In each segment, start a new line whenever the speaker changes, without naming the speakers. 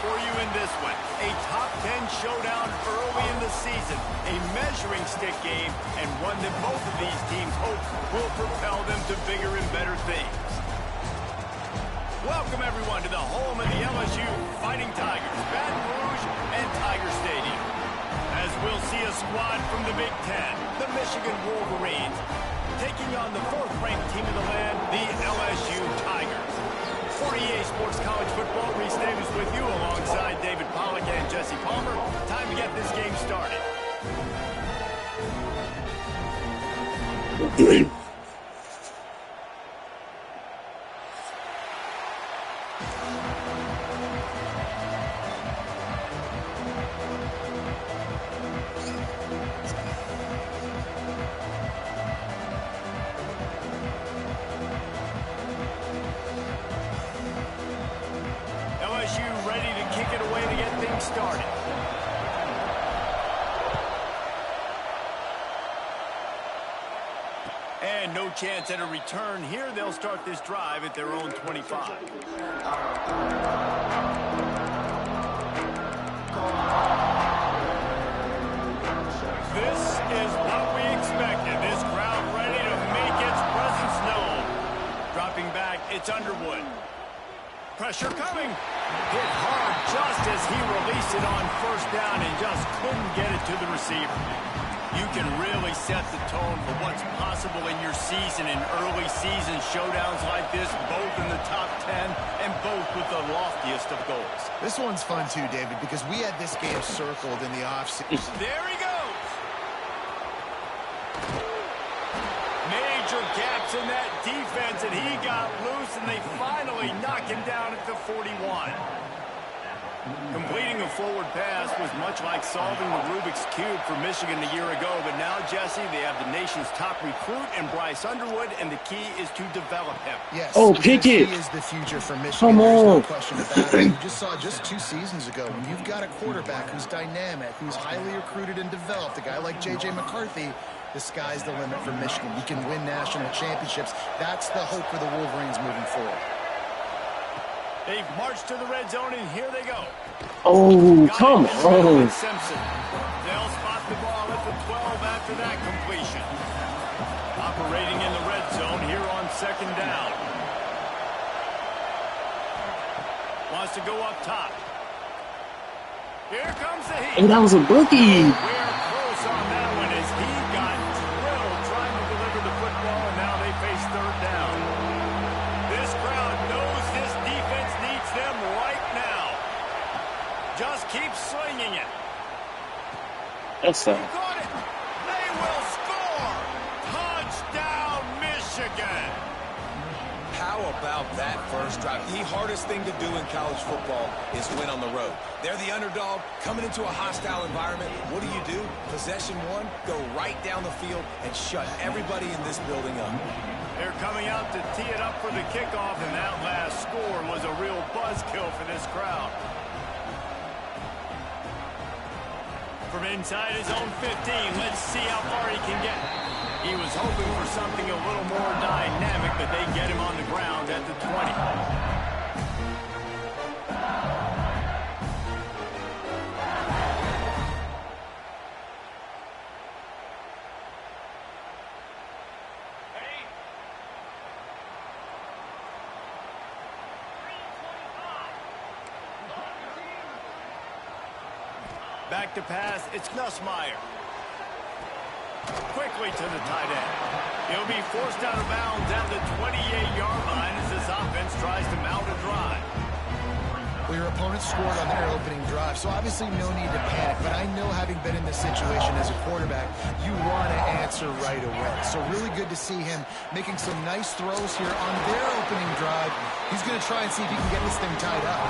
for you in this one. A top 10 showdown early in the season. A measuring stick game, and one that both of these teams hope will propel them to bigger and better things. Welcome, everyone, to the home of the LSU Fighting Tigers, Baton Rouge and Tiger Stadium. As we'll see a squad from the Big Ten, the Michigan Wolverines, taking on the fourth-ranked team in the land, the LSU Tigers. For EA Sports College Football, Reese Davis with you alongside David Pollack and Jesse Palmer. Time to get this game started. LSU ready to kick it away to get things started. And no chance at a return here. They'll start this drive at their own 25. This is what we expected. This crowd ready to make its presence known. Dropping back, it's Underwood. Pressure coming. Hit hard just as he released it on first down and just couldn't get it to the receiver. You can really set the tone for what's possible in your season in early season showdowns like this, both in the top 10 and both with the loftiest of goals.
This one's fun too, David, because we had this game circled in the offseason.
There he goes. Major gaps in that defense, and he got loose, and they finally knock him down at the 41. Completing a forward pass was much like solving the Rubik's Cube for Michigan a year ago, but now, Jesse, they have the nation's top recruit in Bryce Underwood, and the key is to develop him.
Yes,
pick it.
He is the future for Michigan.
Come
There's
on.
no question about it. You just saw just 2 seasons ago when you've got a quarterback who's dynamic, who's highly recruited and developed, a guy like J.J. McCarthy, the sky's the limit for Michigan. You can win national championships. That's the hope for the Wolverines moving forward.
They've marched to the red zone, and here they go.
Oh, come on.
Simpson. They'll spot the ball at the 12 after that completion. Operating in the red zone here on second down. Wants to go up top. Here comes the heat.
And that was a bookie.
We're close on that one as he got drilled trying to deliver the football, and now they face third down. This crowd knows this defense needs them right now. Just keep slinging it.
That's
He got it. They will score. Touchdown, Michigan.
How about that first drive? The hardest thing to do in college football is win on the road. They're the underdog coming into a hostile environment. What do? Possession one, go right down the field and shut everybody in this building up.
They're coming out to tee it up for the kickoff, and that last score was a real buzzkill for this crowd. From inside his own 15, let's see how far he can get. He was hoping for something a little more dynamic, but they get him on the ground at the 20. Back to pass, it's Nussmeier. Quickly to the tight end. He'll be forced out of bounds at the 28-yard line as this offense tries to mount a drive.
Well, your opponent scored on their opening drive, so obviously no need to panic. But I know, having been in this situation as a quarterback, you want to answer right away. So really good to see him making some nice throws here on their opening drive. He's going to try and see if he can get this thing tied up.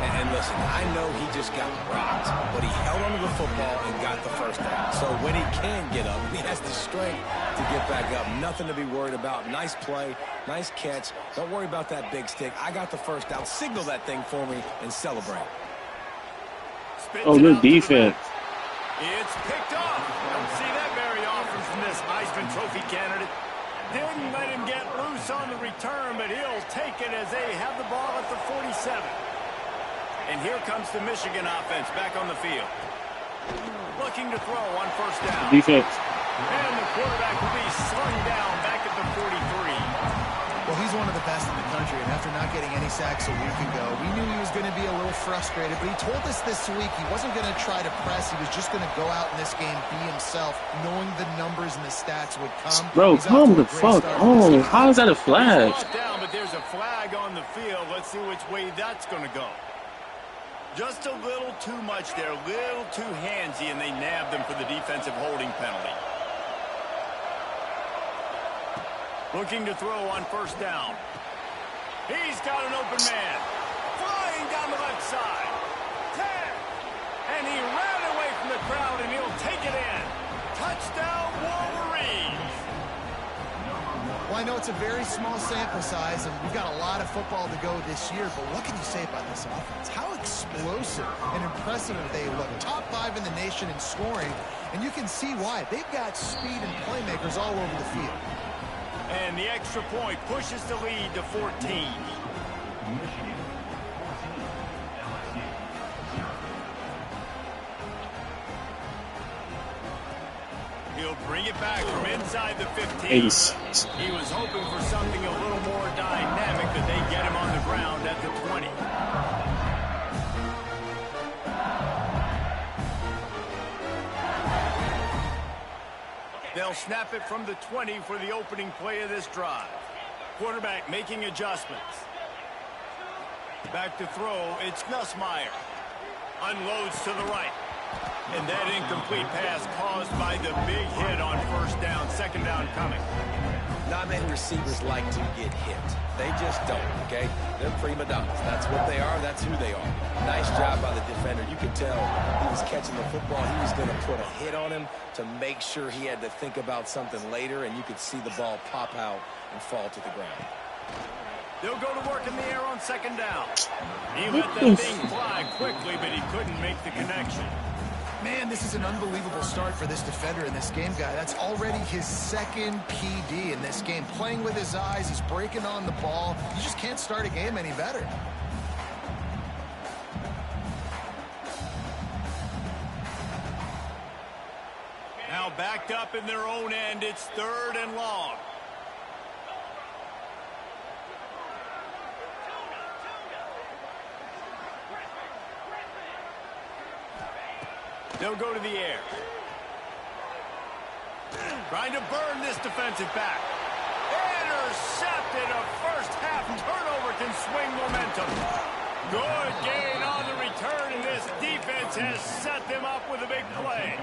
And listen, I know he just got rocked, but he held onto the football and got the first down. So when he can get up, he has the strength to get back up. Nothing to be worried about. Nice play, nice catch. Don't worry about that big stick. I got the first down. Signal that thing for me and celebrate.
Oh, good defense.
It's picked off. Don't see that very often from this Heisman Trophy candidate. Didn't let him get loose on the return, but he'll take it as they have the ball at the 47. And here comes the Michigan offense back on the field. Looking to throw on first down.
Defense.
And the quarterback will be slung down back at the 43.
Well, he's one of the best in the country, and after not getting any sacks a week ago, we knew he was going to be a little frustrated, but he told us this week he wasn't going to try to press. He was just going to go out in this game, be himself, knowing the numbers and the stats would come.
Bro, calm the fuck on. How is that a flag?
Down, but there's a flag on the field. Let's see which way that's going to go. Just a little too much there, a little too handsy, and they nabbed them for the defensive holding penalty. Looking to throw on first down. He's got an open man. Flying down the left side. 10. And he ran away from the crowd, and he'll take it in. Touchdown, Wolverines.
Well, I know it's a very small sample size, and we've got a lot of football to go this year, but what can you say about this offense? How explosive and impressive they look. Top 5 in the nation in scoring, and you can see why. They've got speed and playmakers all over the field.
And the extra point pushes the lead to 14. He'll bring it back from inside the 15.
Ace.
He was hoping for something a little more dynamic, but they get him on the ground at the 20. They'll snap it from the 20 for the opening play of this drive. Quarterback making adjustments. Back to throw, it's Nussmeier. Unloads to the right. And that incomplete pass caused by the big hit on first down. Second down coming.
Not many receivers like to get hit. They just don't, okay? They're prima donnas. That's what they are. That's who they are. Nice job by the defender. You could tell he was catching the football. He was going to put a hit on him to make sure he had to think about something later, and you could see the ball pop out and fall to the ground.
They'll go to work in the air on second down. He let that thing fly quickly, but he couldn't make the connection.
Man, this is an unbelievable start for this defender in this game, guy. That's already his second PD in this game. Playing with his eyes, he's breaking on the ball. You just can't start a game any better.
Now backed up in their own end, it's 3rd and long. They'll go to the air. Trying to burn this defensive back. Intercepted. A first-half turnover can swing momentum. Good gain on the return, and this defense has set them up with a big play.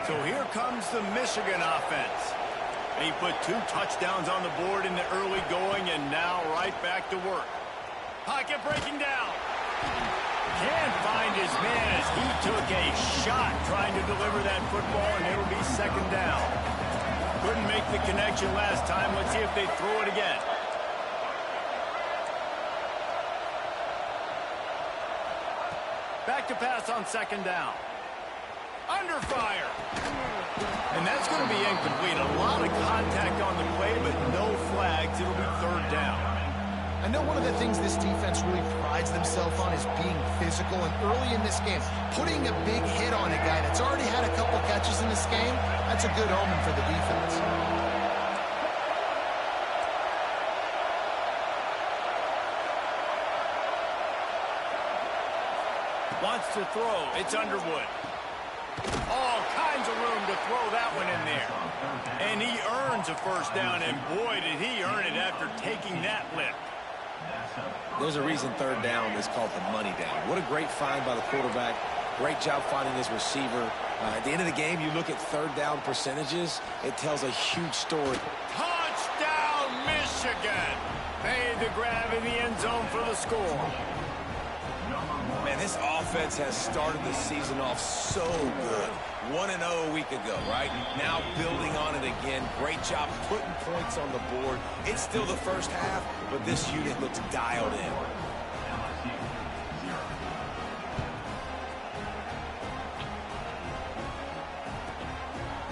So here comes the Michigan offense. They put 2 touchdowns on the board in the early going, and now right back to work. Pocket breaking down. Can't find his man as he took a shot trying to deliver that football, and it'll be second down. Couldn't make the connection last time. Let's see if they throw it again. Back to pass on second down. Under fire. And that's going to be incomplete. A lot of contact on the play, but no flags. It'll be third down.
I know one of the things this defense really prides themselves on is being physical, and early in this game, putting a big hit on a guy that's already had a couple catches in this game, that's a good omen for the defense.
Wants to throw. It's Underwood. All kinds of room to throw that one in there. And he earns a first down, and boy, did he earn it after taking that lift.
There's a reason third down is called the money down. What a great find by the quarterback. Great job finding his receiver. At the end of the game, you look at third down percentages, it tells a huge story.
Touchdown, Michigan! Made the grab in the end zone for the score.
Man, this offense has started the season off so good. 1-0 a week ago, right? Now building on it again. Great job putting points on the board. It's still the first half, but this unit looks dialed in.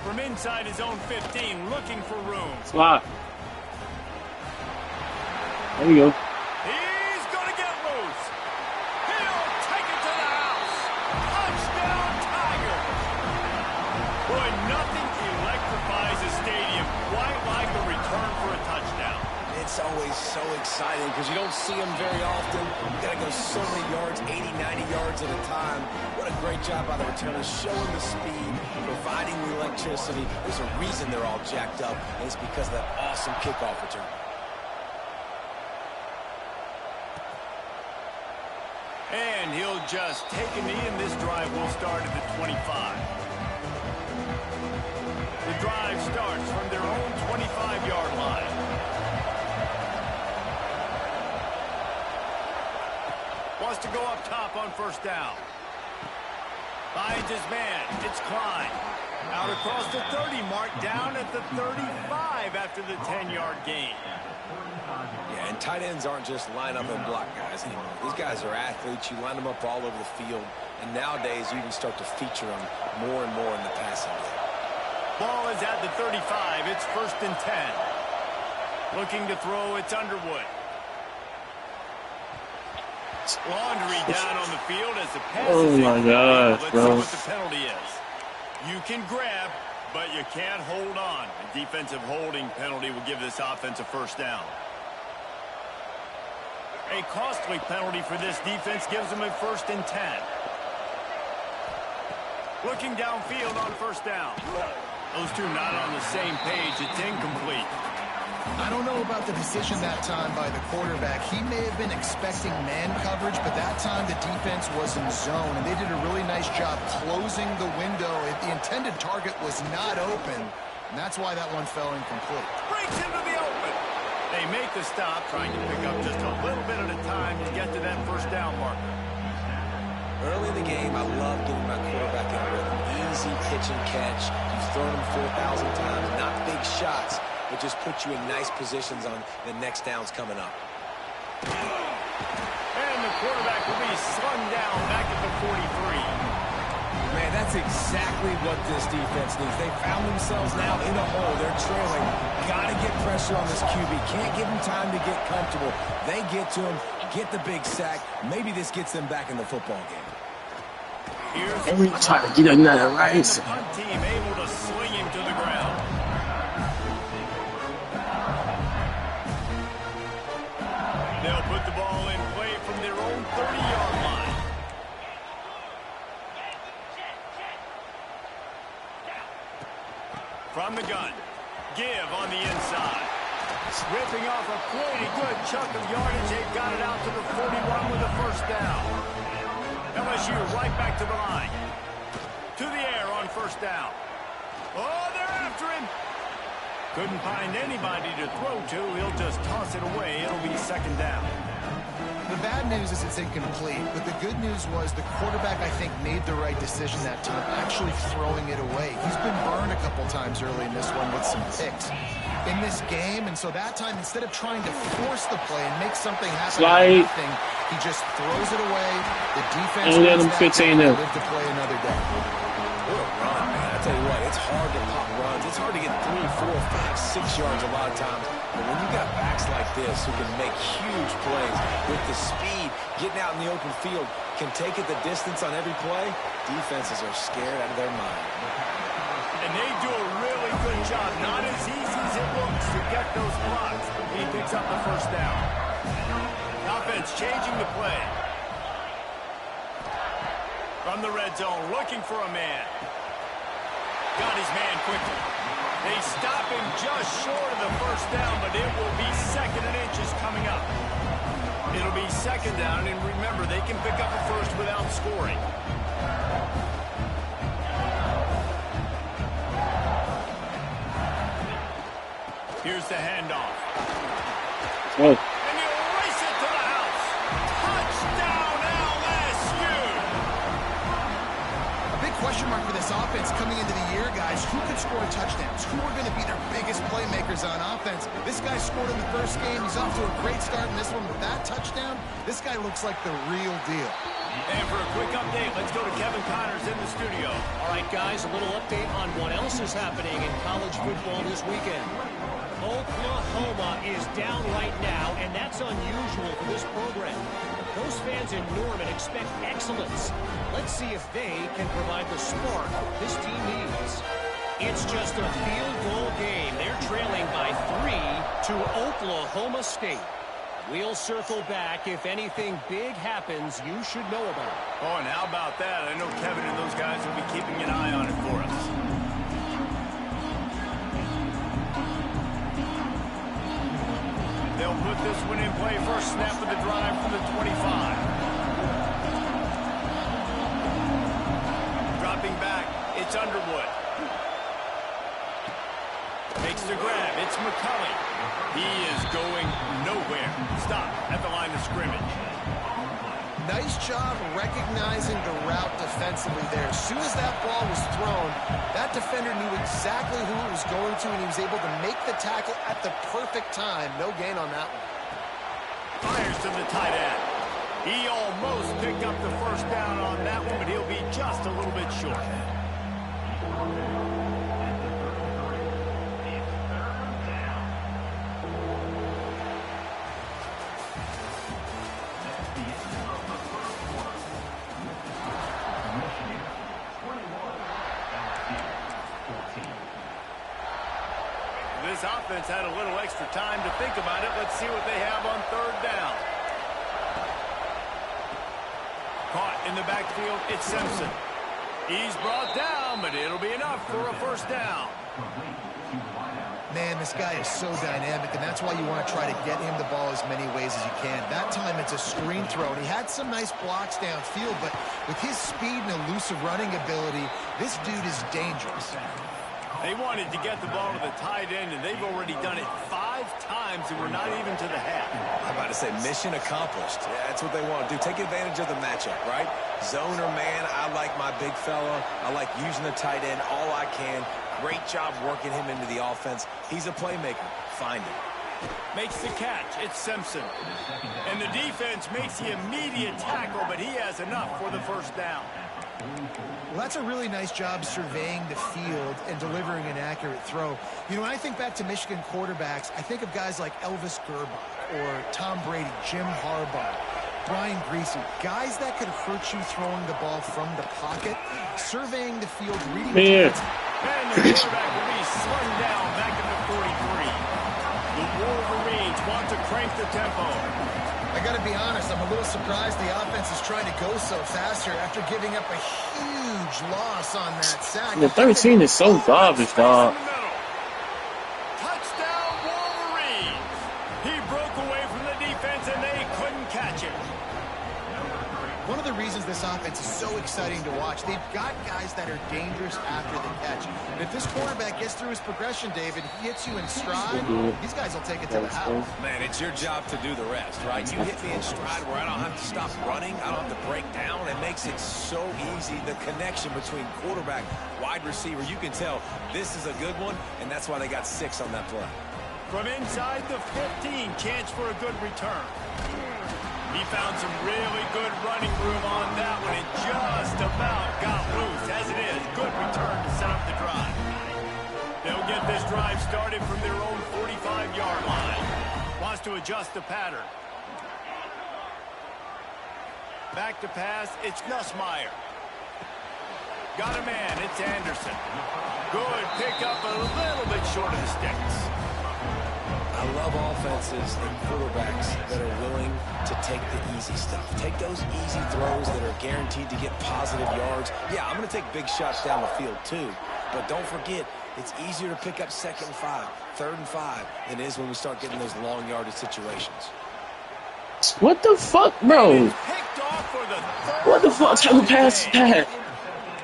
From inside his own 15, looking for room.
Slot. There you go.
He's going to get loose. He'll
exciting because you don't see them very often. You got to go so many yards, 80, 90 yards at a time. What a great job by the returners, showing the speed, providing the electricity. There's a reason they're all jacked up, and it's because of that awesome kickoff return.
And he'll just take a knee, and this drive will start at the 25. The drive starts from their own 25-yard line. Wants to go up top on first down. Finds his man. It's Klein. Out across the 30 mark, down at the 35 after the 10-yard gain.
Yeah, and tight ends aren't just line up and block guys anymore. These guys are athletes. You line them up all over the field. And nowadays, you can start to feature them more and more in the passing game.
Ball is at the 35. It's 1st and 10. Looking to throw, it's Underwood. Laundry down on the field as the pass is
Oh my gosh,
Let's
bro.
see what the penalty is. You can grab, but you can't hold on. A defensive holding penalty will give this offense a first down. A costly penalty for this defense gives them a 1st and 10. Looking downfield on first down. Those two not on the same page. It's incomplete.
I don't know about the decision that time by the quarterback. He may have been expecting man coverage, but that time the defense was in zone, and they did a really nice job closing the window. The intended target was not open, and that's why that one fell incomplete.
Breaks into the open. They make the stop, trying to pick up just a little bit at a time to get to that first down marker.
Early in the game, I love getting my quarterback in a rhythm. Easy pitch and catch. You've thrown them 4,000 times, not big shots, but just put you in nice positions on the next downs coming up.
And the quarterback will be slung down back at the 43.
Man, that's exactly what this defense needs. They found themselves now in a hole. They're trailing. Got to get pressure on this QB. Can't give him time to get comfortable. They get to him, get the big sack. Maybe this gets them back in the football game.
Every try to get another
And
right.
the punt team able to sling him to the ground. They'll put the ball in play from their own 30-yard line. From the gun, give on the inside. Ripping off a pretty good chunk of yardage. They've got it out to the 41 with a first down. LSU right back to the line. To the air on first down. Oh, they're after him. Couldn't find anybody to throw to. He'll just toss it away. It'll be 2nd down.
The bad news is it's incomplete, but the good news was the quarterback, I think, made the right decision that time, actually throwing it away. He's been burned a couple times early in this one with some picks in this game, and so that time, instead of trying to force the play and make something happen out of nothing, he just throws it away. The defense live to play another day.
What a run, man. I tell you what, it's hard to pop runs. It's hard to get 3, 4, 5, 6 yards a lot of times. But when you got backs like this who can make huge plays with the speed, getting out in the open field, can take it the distance on every play, defenses are scared out of their mind.
And they do a really good job. Not as easy as it looks to get those blocks. He picks up the first down. Offense changing the play. From the red zone, looking for a man. Got his man quickly. They stop him just short of the first down, but it will be 2nd and inches coming up. It'll be 2nd down, and remember, they can pick up a first without scoring. Here's the handoff.
Oh.
And you race it to the house. Touchdown, LSU.
A big question mark for this offense coming into the year, guys. Who could score touchdowns? Who are going to be their biggest playmakers on offense? This guy scored in the first game. He's off to a great start in this one with that touchdown. This guy looks like the real deal.
And for a quick update, let's go to Kevin Connors in the studio.
All right, guys, a little update on what else is happening in college football this weekend. Oklahoma is down right now, and that's unusual for this program. Those fans in Norman expect excellence. Let's see if they can provide the spark this team needs. It's just a field goal game. They're trailing by 3 to Oklahoma State. We'll circle back. If anything big happens, you should know about it.
Oh, and how about that? I know Kevin and those guys will be keeping an eye on it for us. They'll put this one in play. First snap of the drive from the 25. Dropping back, it's Underwood. Makes the grab, it's McCulley. He is going nowhere. Stop at the line of scrimmage.
Nice job recognizing the route defensively there. As soon as that ball was thrown, that defender knew exactly who it was going to, and he was able to make the tackle at the perfect time. No gain on that one.
Fires to the tight end. He almost picked up the first down on that one, but he'll be just a little bit short. This offense had a little extra time to think about it. Let's see what they have on third down. Caught in the backfield, it's Simpson. He's brought down, but it'll be enough for a first down.
Man, this guy is so dynamic, and that's why you want to try to get him the ball as many ways as you can. That time, it's a screen throw, and he had some nice blocks downfield, but with his speed and elusive running ability, this dude is dangerous.
They wanted to get the ball to the tight end, and they've already done it 5 times, and we're not even to the half.
I'm about to say mission accomplished. Yeah, that's what they want to do. Take advantage of the matchup, right? Zone or man, I like my big fella. I like using the tight end all I can. Great job working him into the offense. He's a playmaker. Find him.
Makes the catch. It's Simpson. And the defense makes the immediate tackle, but he has enough for the first down.
Well, that's a really nice job surveying the field and delivering an accurate throw. You know, when I think back to Michigan quarterbacks, I think of guys like Elvis Gerbach or Tom Brady, Jim Harbaugh, Brian Greasy, guys that could hurt you throwing the ball from the pocket, surveying the field, reading the
and the quarterback will be slung down back at the 43. The Wolverines want to crank the tempo.
I got to be honest, I'm a little surprised the offense is trying to go so fast here after giving up a huge loss on that sack.
The 13 is so garbage, dog.
Touchdown, Wolverines. He broke away from the defense, and they couldn't catch him.
One of the reasons this offense is so exciting to watch, they've got guys that are dangerous after the catch. And if this quarterback gets through his progression, David, he hits you in stride, these guys will take it to the house.
Man, it's your job to do the rest, right? You hit me in stride where I don't have to stop running. I don't have to break down. It makes it so easy. The connection between quarterback, wide receiver, you can tell this is a good one, and that's why they got 6 on that play.
From inside the 15, chance for a good return. He found some really good running room on that one and just about got loose. As it is, good return to set up the drive. They'll get this drive started from their own 45-yard line. Wants to adjust the pattern. Back to pass, it's Nussmeier. Got a man, it's Anderson. Good pick up a little bit short of the sticks.
I love offenses and quarterbacks that are willing to take the easy stuff. Take those easy throws that are guaranteed to get positive yards. Yeah, I'm going to take big shots down the field too. But don't forget, it's easier to pick up 2nd and 5, 3rd and 5 than it is when we start getting those long yardage situations.
What the fuck, bro? What the fuck type of pass is that?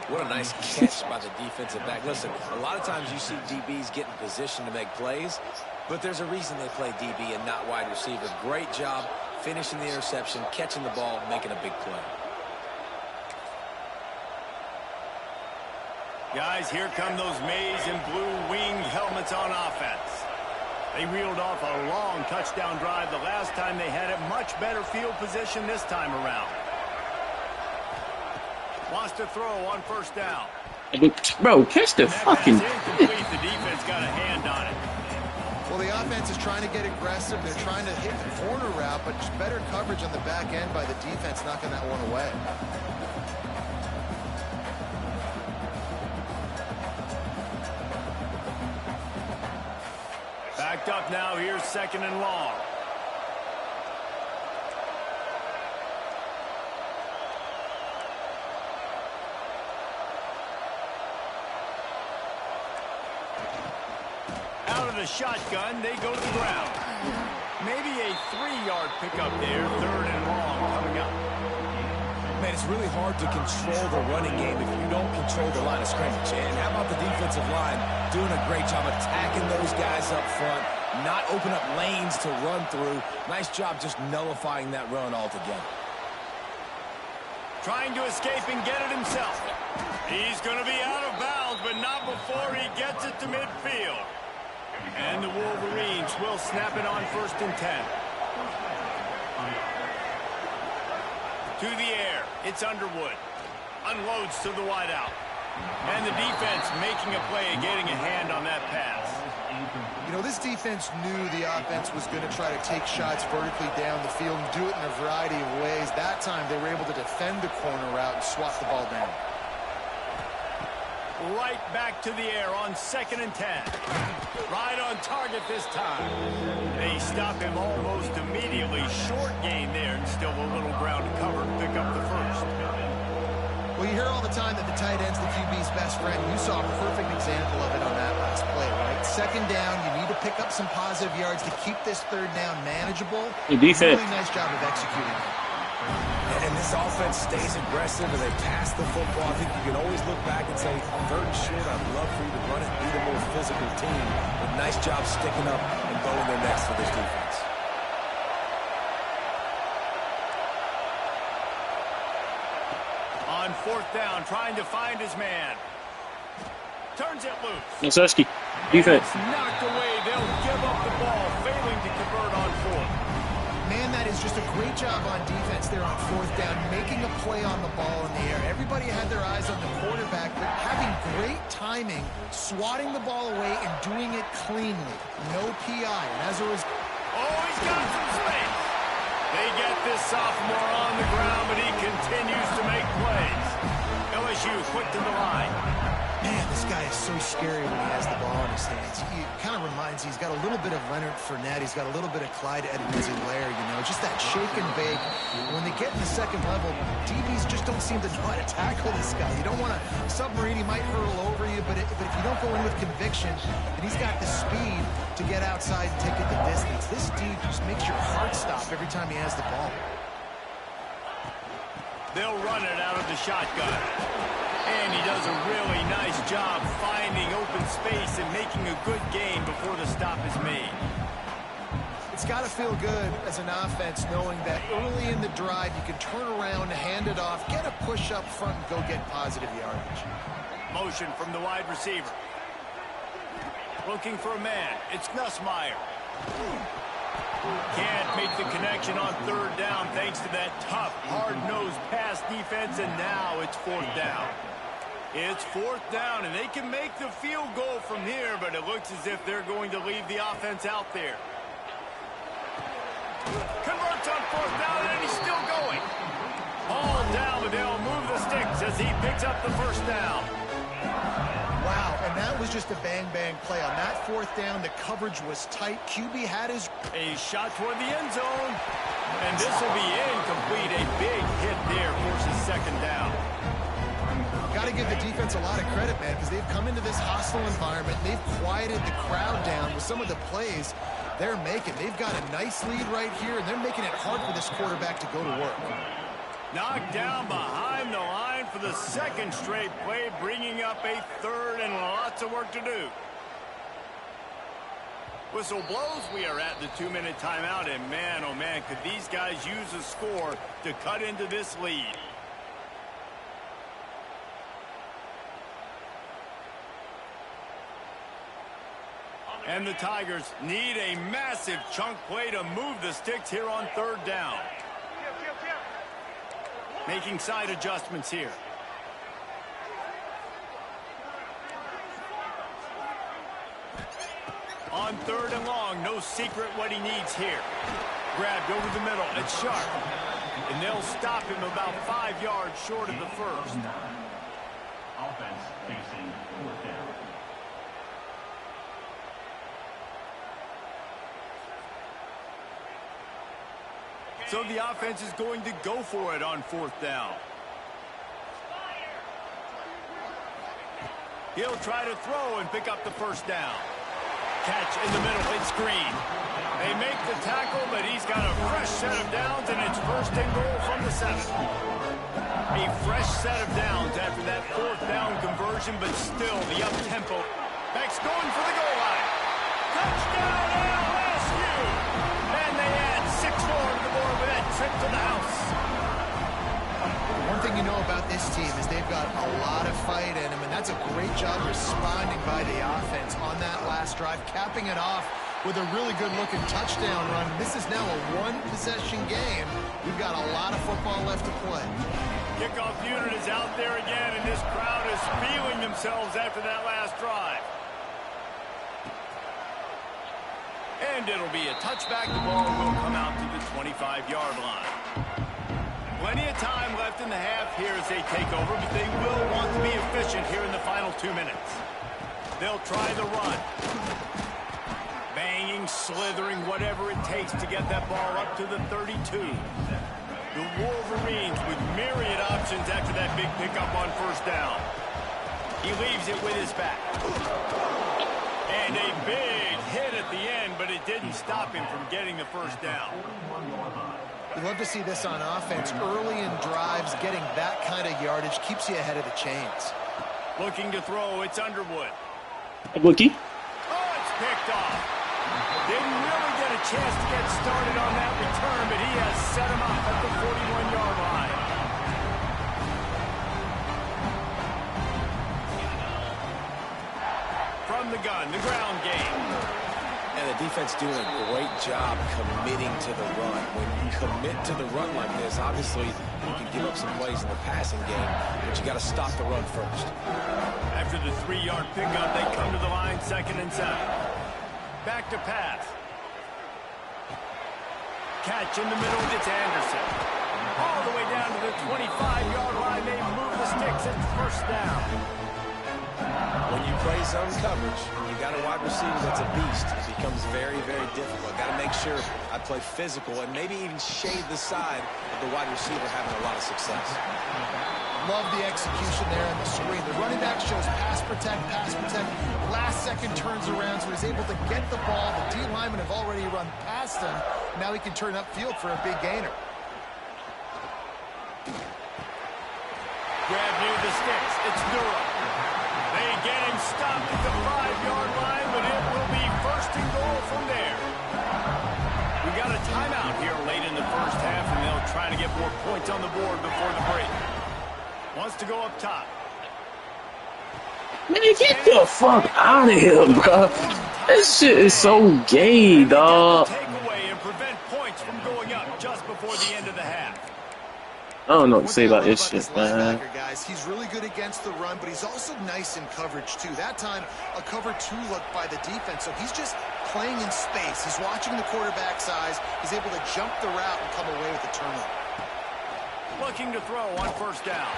What a nice catch by the defensive back. Listen, a lot of times you see DBs get in position to make plays, but there's a reason they play DB and not wide receiver. Great job finishing the interception, catching the ball, making a big play.
Guys, here come those maize and blue winged helmets on offense. They reeled off a long touchdown drive the last time they had it. Much better field position this time around. Wants to throw on first down.
Bro, catch the fucking...
The defense got a hand on it.
Well, the offense is trying to get aggressive. They're trying to hit the corner route, but just better coverage on the back end by the defense knocking that one away.
Backed up now. Here's 2nd and long. of the shotgun. They go to the ground. Maybe a 3-yard pickup there. 3rd and long coming up.
Man, it's really hard to control the running game if you don't control the line of scrimmage. And how about the defensive line doing a great job attacking those guys up front, not open up lanes to run through. Nice job just nullifying that run altogether.
Trying to escape and get it himself. He's going to be out of bounds, but not before he gets it to midfield. And the Wolverines will snap it on 1st and 10. To the air, it's Underwood. Unloads to the wideout. And the defense making a play, getting a hand on that pass.
You know, this defense knew the offense was going to try to take shots vertically down the field and do it in a variety of ways. That time, they were able to defend the corner route and swat the ball down.
Right back to the air on 2nd and 10. Right on target this time. They stop him almost immediately. Short gain there and still a little ground to cover to pick up the 1st.
Well, you hear all the time that the tight end's the QB's best friend. You saw a perfect example of it on that last play, right? 2nd down, you need to pick up some positive yards to keep this 3rd down manageable.
Defense.
Really nice job of executing it.
And this offense stays aggressive and they pass the football. I think you can always look back and say, 3rd and short, I'd love for you to run it, be the more physical team. But nice job sticking up and going their necks for this defense.
On 4th down, trying to find his man. Turns it loose.
Nasuski. Defense.
It's knocked away. They'll give up the ball, failing to convert on 4th.
Man, that is just a great job on defense there on 4th down, making a play on the ball in the air. Everybody had their eyes on the quarterback, but having great timing, swatting the ball away and doing it cleanly. No PI. And as a result...
Oh, he's got some space. They get this sophomore on the ground, but he continues to make plays. LSU quick to the line.
Man, this guy is so scary when he has the ball in his hands. He kind of reminds me, he's got a little bit of Leonard Fournette. He's got a little bit of Clyde Edwards-Helaire, you know, just that shake and bake. And when they get in the 2nd level, DBs just don't seem to know how to tackle this guy. You don't want to submarine, he might hurl over you, but if you don't go in with conviction, and he's got the speed to get outside and take it the distance, this dude just makes your heart stop every time he has the ball.
They'll run it out of the shotgun. And he does a really nice job finding open space and making a good gain before the stop is made.
It's got to feel good as an offense knowing that early in the drive you can turn around, hand it off, get a push up front, and go get positive yardage.
Motion from the wide receiver. Looking for a man. It's Nussmeier. Can't make the connection on 3rd down thanks to that tough, hard-nosed pass defense, and now it's 4th down. It's 4th down, and they can make the field goal from here, but it looks as if they're going to leave the offense out there. Converts on 4th down, and he's still going. All down, but they'll move the sticks as he picks up the 1st down.
Wow, and that was just a bang-bang play. On that 4th down, the coverage was tight. QB had his...
A shot toward the end zone, and this will be incomplete. A big hit there forces 2nd down.
Got to give the defense a lot of credit, man, because they've come into this hostile environment. They've quieted the crowd down with some of the plays they're making. They've got a nice lead right here, and they're making it hard for this quarterback to go to work.
Knocked down behind the line for the 2nd straight play, bringing up a 3rd and lots of work to do. Whistle blows. We are at the 2-minute timeout, and man, oh man, could these guys use a score to cut into this lead. And the Tigers need a massive chunk play to move the sticks here on 3rd down. Making side adjustments here. On 3rd and long, no secret what he needs here. Grabbed over the middle, it's Sharp. And they'll stop him about 5 yards short of the 1st.
Offense facing 4th down.
So the offense is going to go for it on 4th down. He'll try to throw and pick up the 1st down. Catch in the middle, it's Green. They make the tackle, but he's got a fresh set of downs, and it's 1st and goal from the 7. A fresh set of downs after that 4th down conversion, but still the up-tempo. Beck's going for the goal line. Touchdown, LSU! And they add 6 more to the board with that trip to the house.
One thing you know about this team is they've got a lot of fight in them, and that's a great job responding by the offense on that last drive, capping it off with a really good-looking touchdown run. This is now a one-possession game. We've got a lot of football left to play.
Kickoff unit is out there again, and this crowd is feeling themselves after that last drive. And it'll be a touchback. The ball will come out to the 25-yard line. Plenty of time left in the half here as they take over, but they will want to be efficient here in the final 2 minutes. They'll try the run. Banging, slithering, whatever it takes to get that ball up to the 32. The Wolverines with myriad options after that big pickup on 1st down. He leaves it with his back. And a big hit at the end, but it didn't stop him from getting the 1st down.
We love to see this on offense. Early in drives, getting that kind of yardage keeps you ahead of the chains.
Looking to throw, it's Underwood.
Bookie.
Oh, it's picked off. Didn't really get a chance to get started on that return, but he has set him up at the 41-yard line. From the gun, the ground game.
And the defense doing a great job committing to the run. When you commit to the run like this, obviously you can give up some plays in the passing game, but you got to stop the run first.
After the 3-yard pickup, they come to the line, 2nd and 7. Back to pass. Catch in the middle, it's Anderson. All the way down to the 25-yard line, they move the sticks, it's 1st down.
When you play zone coverage, you got a wide receiver that's a beast. It becomes very, very difficult. Got to make sure I play physical and maybe even shade the side of the wide receiver having a lot of success.
Love the execution there on the screen. The running back shows pass protect. Last second turns around, so he's able to get the ball. The D linemen have already run past him. Now he can turn upfield for a big gainer.
Grab near the sticks. It's Durham. They get him stopped at the 5-yard line, but it will be 1st and goal from there. We got a timeout here late in the 1st half, and they'll try to get more points on the board before the break. Wants to go up top.
Man, get the fuck out of here, bro. This shit is so gay, dog.
Take away and prevent points from going up just before the end of the half.
I don't know what to say about this shit, man.
Guys, he's really good against the run, but he's also nice in coverage, too. That time, a cover 2 look by the defense, so he's just playing in space. He's watching the quarterback's eyes. He's able to jump the route and come away with the turnover.
Looking to throw on 1st down.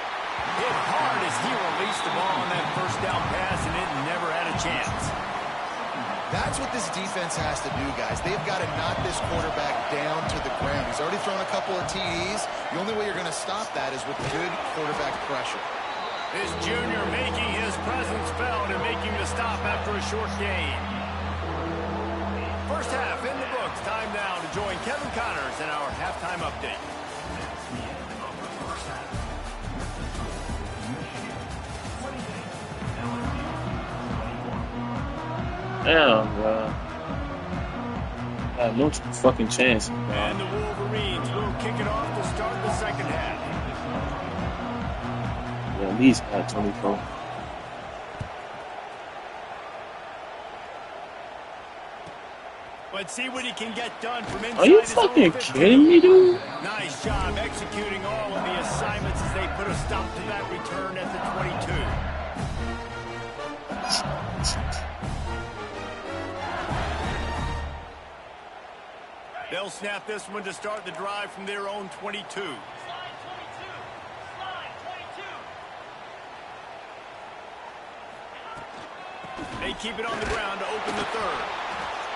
Hit hard as he released the ball on that 1st down pass, and it never had a chance.
That's what this defense has to do, guys. They've got to knock this quarterback down to the ground. He's already thrown a couple of TDs. The only way you're going to stop that is with good quarterback pressure.
This junior making his presence felt and making the stop after a short gain. 1st half in the books. Time now to join Kevin Connors in our halftime update.
Damn, bro. I have no fucking chance, bro.
And the Wolverines will kick it off to start the 2nd half.
Yeah, at least got 24.
Let's see what he can get done from inside.
Are you fucking kidding me, dude?
Nice job executing all of the assignments as they put a stop to that return at the 22. They'll snap this one to start the drive from their own 22. They keep it on the ground to open the 3rd.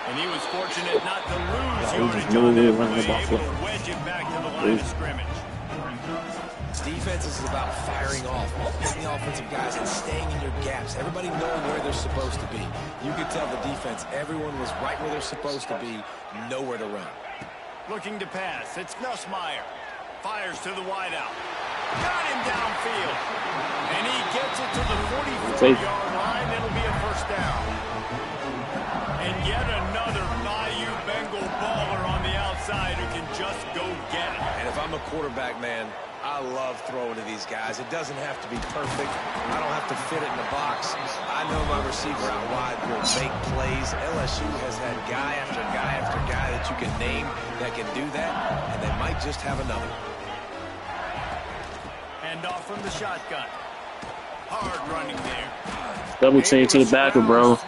And he was fortunate not to lose yardage on that play, able to wedge it back to the line of scrimmage.
Defense is about firing off, hitting the offensive guys, and staying in your gaps. Everybody knowing where they're supposed to be. You could tell the defense, everyone was right where they're supposed to be, nowhere to run.
Looking to pass. It's Nussmeier. Fires to the wideout. Got him downfield. And he gets it to the 44-yard line. It'll be a first down. And yet another Bayou Bengal baller on the outside who can just go get it.
And if I'm a quarterback, man, I love throwing to these guys. It doesn't have to be perfect. I don't have to fit it in the box. I know my receiver out wide will make plays. LSU has had guy after guy after guy that you can name that can do that, and they might just have another.
And off from the shotgun. Hard running there.
Double team to the backer, bro.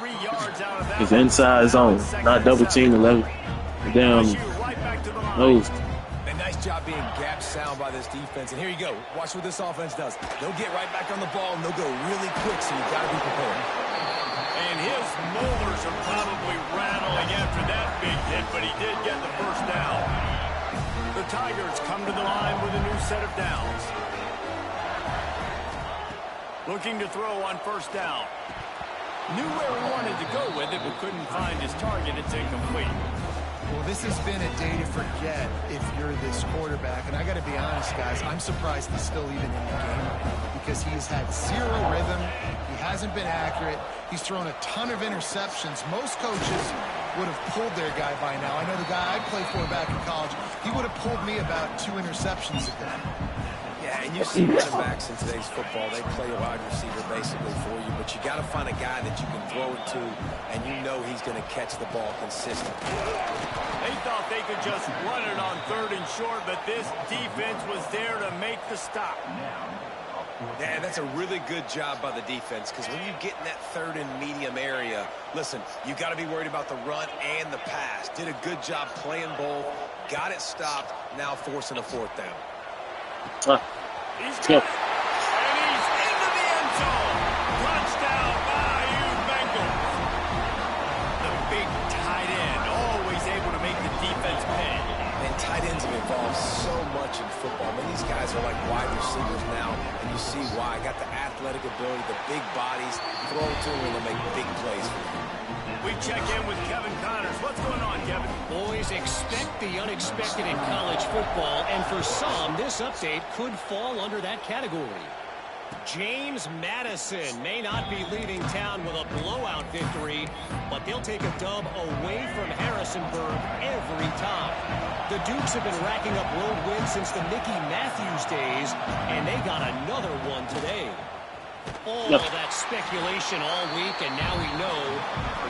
It's inside zone, not double team 11. Damn. Nose.
Nice job being gap sound by this defense. And here you go. Watch what this offense does. They'll get right back on the ball, and they'll go really quick, so you got to be prepared.
And his molars are probably rattling after that big hit, but he did get the first down. The Tigers come to the line with a new set of downs. Looking to throw on first down. Knew where he wanted to go with it, but couldn't find his target. It's incomplete.
Well, this has been a day to forget if you're this quarterback. And I got to be honest, guys, I'm surprised he's still even in the game because he's had zero rhythm. He hasn't been accurate. He's thrown a ton of interceptions. Most coaches would have pulled their guy by now. I know the guy I played for back in college, he would have pulled me about 2 interceptions ago.
Yeah, and you see running backs in today's football, they play a wide receiver basically for you, but you got to find a guy that you can throw it to, and you know he's going to catch the ball consistently.
They thought they could just run it on 3rd and short, but this defense was there to make the stop.
Yeah, that's a really good job by the defense, because when you get in that 3rd and medium area, listen, you got to be worried about the run and the pass. Did a good job playing both, got it stopped, now forcing a 4th down.
He's got it, and he's into the end zone. Touchdown, Bayou Bengals. The big tight end, always able to make the defense pay.
And tight ends have evolved so much in football. I mean, these guys are like wide receivers now, and you see why. Got the athletic ability, the big bodies, throw to them, and they'll make big plays for them.
We check in with Kevin Connors. What's going on, Kevin?
Boys, expect the unexpected in college football, and for some, this update could fall under that category. James Madison may not be leaving town with a blowout victory, but they'll take a dub away from Harrisonburg every time. The Dukes have been racking up road wins since the Mickey Matthews days, and they got another one today. All that speculation all week, and now we know.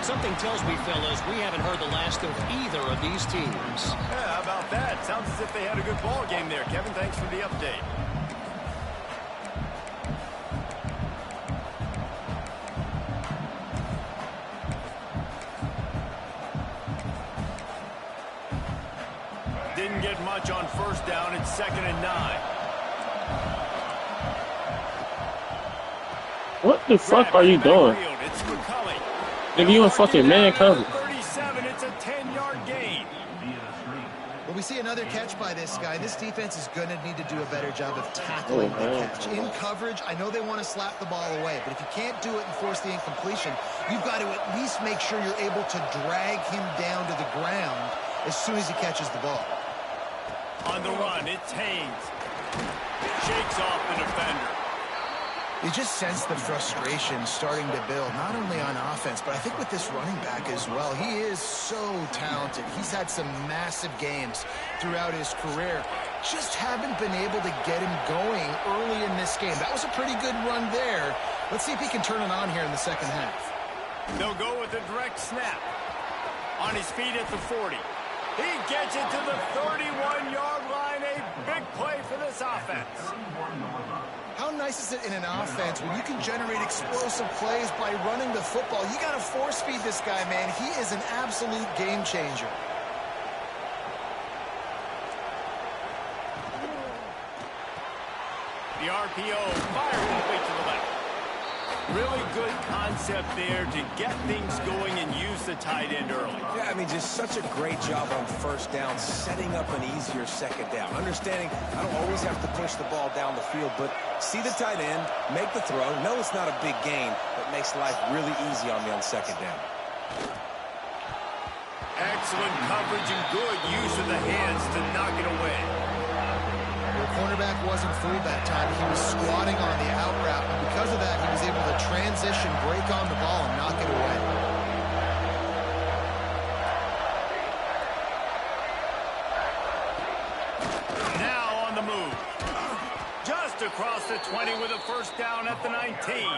Something tells me, fellas, we haven't heard the last of either of these teams.
Yeah, how about that? Sounds as if they had a good ball game there, Kevin. Thanks for the update. Didn't get much on first down. It's 2nd and 9.
What the fuck are you doing? Nigga, you in fucking man cover.
37, it's a 10-yard gain.
Well, we see another catch by this guy. This defense is going to need to do a better job of tackling the catch. In coverage, I know they want to slap the ball away, but if you can't do it and force the incompletion, you've got to at least make sure you're able to drag him down to the ground as soon as he catches the ball.
On the run, it's Haynes. Shakes off the defender.
You just sense the frustration starting to build, not only on offense, but I think with this running back as well. He is so talented. He's had some massive games throughout his career. Just haven't been able to get him going early in this game. That was a pretty good run there. Let's see if he can turn it on here in the second half.
They'll go with a direct snap. On his feet at the 40. He gets it to the 31-yard line. A big play for this offense.
How nice is it in an offense when you can generate explosive plays by running the football? You got to force feed this guy, man. He is an absolute game changer.
The RPO fires complete to the left. Really good concept there to get things going and use the tight end early.
Yeah, I mean, just such a great job on first down, setting up an easier second down. Understanding I don't always have to push the ball down the field, but see the tight end, make the throw. No, it's not a big gain, but makes life really easy on me on second down.
Excellent coverage and good use of the hands to knock it away.
The cornerback wasn't fooled that time. He was squatting on the out route, and because of that, he was able to transition, break on the ball, and knock it away.
Now on the move. Just across the 20 with a first down at the 19.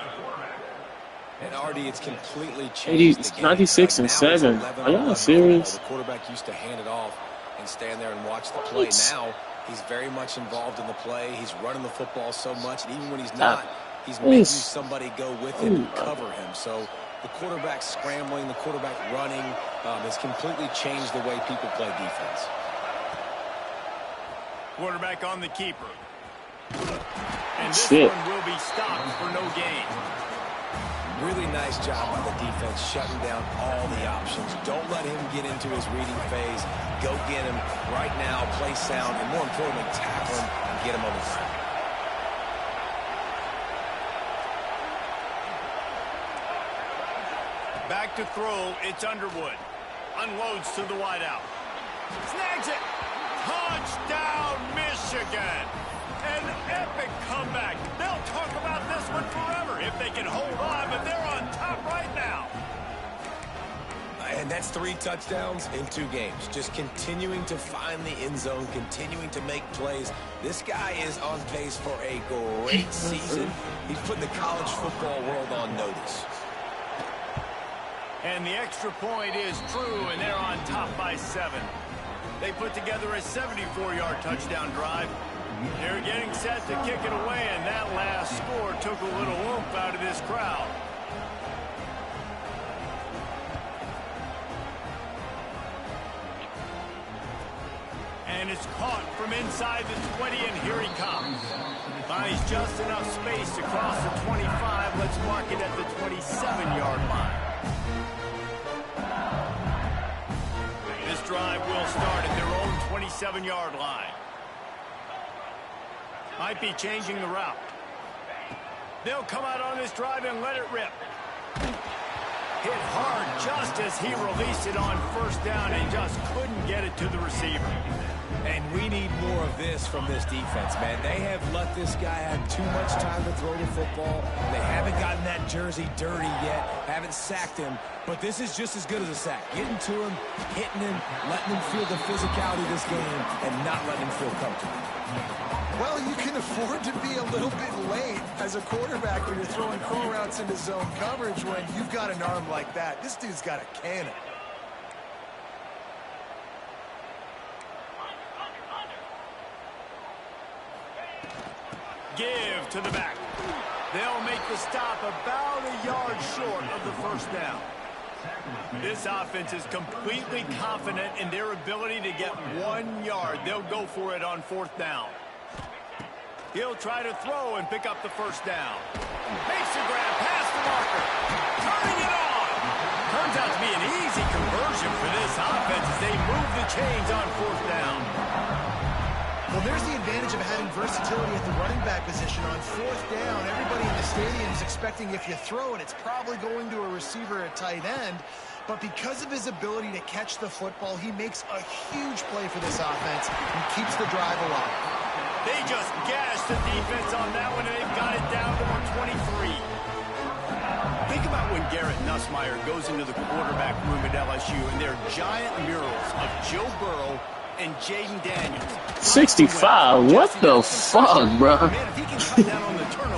And Artie, it's completely changed.
96 and 7. Are y'all serious?
The quarterback used to hand it off and stand there and watch the play. Now he's very much involved in the play. He's running the football so much, and even when he's not, he's making somebody go with him and cover him. So the quarterback scrambling, the quarterback running has completely changed the way people play defense.
Quarterback on the keeper. And this one will be stopped for no gain.
Really nice job by the defense shutting down all the options. Don't let him get into his reading phase. Go get him right now, play sound, and more importantly, tackle him and get him on the ground.
Back to throw, it's Underwood. Unloads to the wideout. Snags it. Touchdown, Michigan. An epic comeback. They'll talk about this one forever if they can hold on, but they're on top right now.
And that's 3 touchdowns in 2 games. Just continuing to find the end zone, continuing to make plays. This guy is on pace for a great season. He's putting the college football world on notice.
And the extra point is true, and they're on top by 7. They put together a 74-yard touchdown drive. They're getting set to kick it away, and that last score took a little oomph out of this crowd. And it's caught from inside the 20, and here he comes. Finds just enough space to cross the 25. Let's mark it at the 27-yard line. This drive will start at their own 27-yard line. Might be changing the route. They'll come out on this drive and let it rip. Hit hard just as he released it on first down and just couldn't get it to the receiver.
And we need more of this from this defense, man. They have let this guy have too much time to throw the football. They haven't gotten that jersey dirty yet, haven't sacked him. But this is just as good as a sack. Getting to him, hitting him, letting him feel the physicality of this game, and not letting him feel comfortable.
Well, you can afford to be a little bit late as a quarterback when you're throwing curl routes into zone coverage when you've got an arm like that. This dude's got a cannon.
Give to the back. They'll make the stop about a yard short of the first down. This offense is completely confident in their ability to get 1 yard. They'll go for it on fourth down. He'll try to throw and pick up the first down. Makes the grab past the marker. Turning it on. Turns out to be an easy conversion for this offense as they move the chains on fourth down.
Well, there's the advantage of having versatility at the running back position. On fourth down, everybody in the stadium is expecting if you throw it, it's probably going to a receiver at tight end. But because of his ability to catch the football, he makes a huge play for this offense and keeps the drive alive.
They just gashed the defense on that one, and they've got it down to 23. Think about when Garrett Nussmeier goes into the quarterback room at LSU, and there are giant murals of Joe Burrow and Jaden Daniels.
65? What the fuck, bro?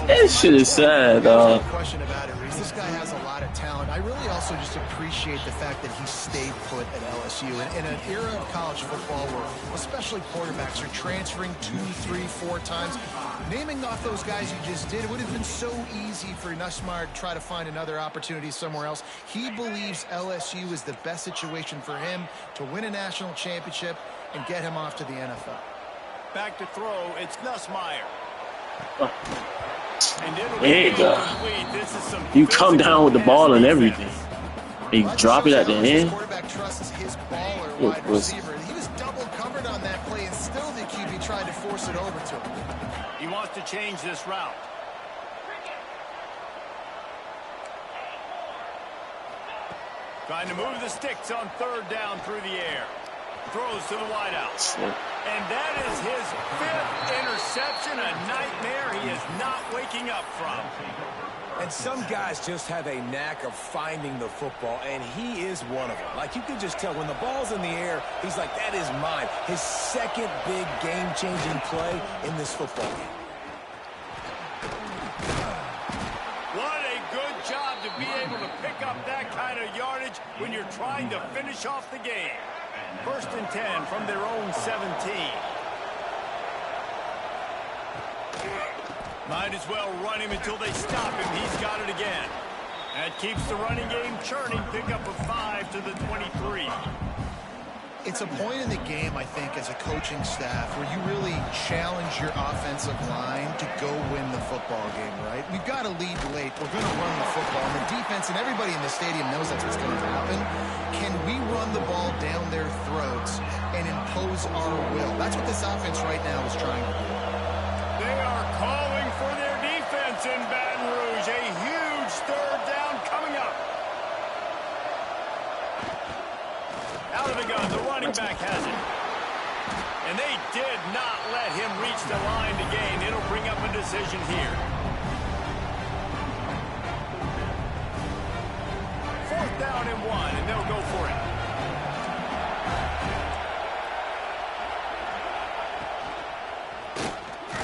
That shit is sad,
No question about it, Reese. This guy has a lot of talent. I really also just appreciate the fact that he stayed put at LSU. In an era of college football where especially quarterbacks are transferring 2, 3, 4 times, naming off those guys you just did, it would have been so easy for Nussmeier to try to find another opportunity somewhere else. He believes LSU is the best situation for him to win a national championship and get him off to the NFL.
Back to throw, it's Nussmeier. And it'll
There you
be
go.
incomplete. This is some
You come down with the ball and
pass
everything.
defense.
And you drop it at the
His
end.
quarterback trusts his ball or
It
wide
was-
receiver. He was double covered on that play, and still the QB tried to force it over to him.
He wants to change this route. Trying to move the sticks on third down through the air. Throws to the wideout. And that is his 5th interception, a nightmare he is not waking up from.
And some guys just have a knack of finding the football, and he is one of them. Like, you can just tell when the ball's in the air, he's like, that is mine. His second big game-changing play in this football game.
What a good job to be able to pick up that kind of yardage when you're trying to finish off the game. 1st and 10 from their own 17. Might as well run him until they stop him. He's got it again. That keeps the running game churning. Pick up a 5 to the 23.
It's a point in the game, I think, as a coaching staff where you really challenge your offensive line to go win the football game, right? We've got to lead late. We're going to run the football. And the defense and everybody in the stadium knows that's what's going to happen. Can we run the ball down their throats and impose our will? That's what this offense right now is trying to do.
They are calling for their defense in Baton Rouge. A huge 3rd down coming up. Out of the gun, the running back has it. And they did not let him reach the line to gain. It'll bring up a decision here. 4th down and 1, and they'll go for it.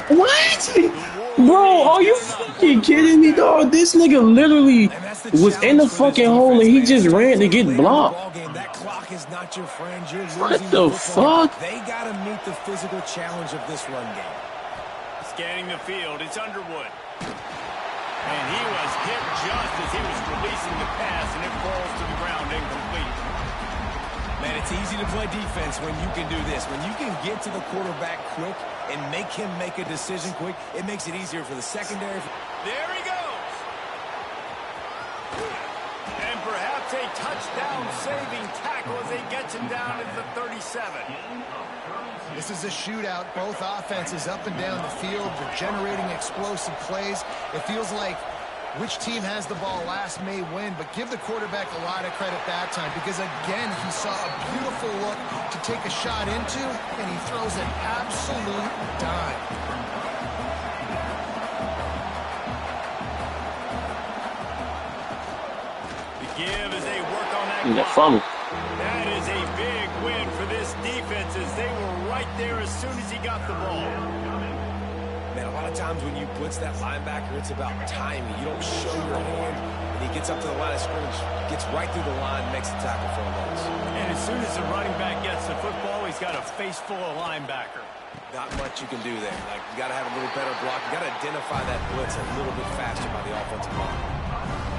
What? Bro, are you fucking kidding me, dog? This nigga literally was in the fucking hole and he just ran to get blocked.
That clock is not your friend. You're
What
losing
the
football.
fuck?
They got to meet the physical challenge of this run game.
Scanning the field, it's Underwood. And he was hit just as he was releasing the pass, and it falls to the ground incomplete.
Man, it's easy to play defense when you can do this. When you can get to the quarterback quick and make him make a decision quick, it makes it easier for the secondary.
There he goes. And perhaps a touchdown-saving tackle as he gets him down at the 37.
This is a shootout. Both offenses up and down the field. They're generating explosive plays. It feels like which team has the ball last may win, but give the quarterback a lot of credit that time because, again, he saw a beautiful look to take a shot into, and he throws an absolute dime.
The give as they work on that
The
clock.
funnel.
That is a big win for this defense as they were right there as soon as he got the ball.
Man, a lot of times when you blitz that linebacker, it's about timing. You don't show your hand, and he gets up to the line of scrimmage, gets right through the line, makes the tackle for a loss.
And as soon as the running back gets the football, he's got a face full of linebacker.
Not much you can do there. Like, you got to have a little better block. You got to identify that blitz a little bit faster by the offensive line.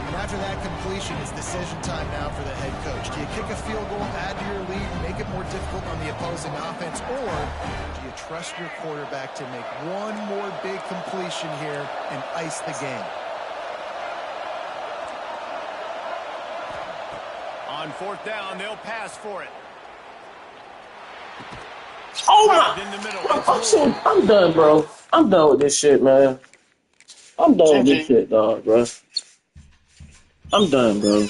And after that completion, it's decision time now for the head coach. Do you kick a field goal, add to your lead, and make it more difficult on the opposing offense, or do you trust your quarterback to make one more big completion here and ice the game?
On 4th down, they'll pass for it.
Oh
Right
my!
in the middle.
I'm done, bro. I'm done with this shit, man. I'm done with this shit, dog, bro. I'm done, bro.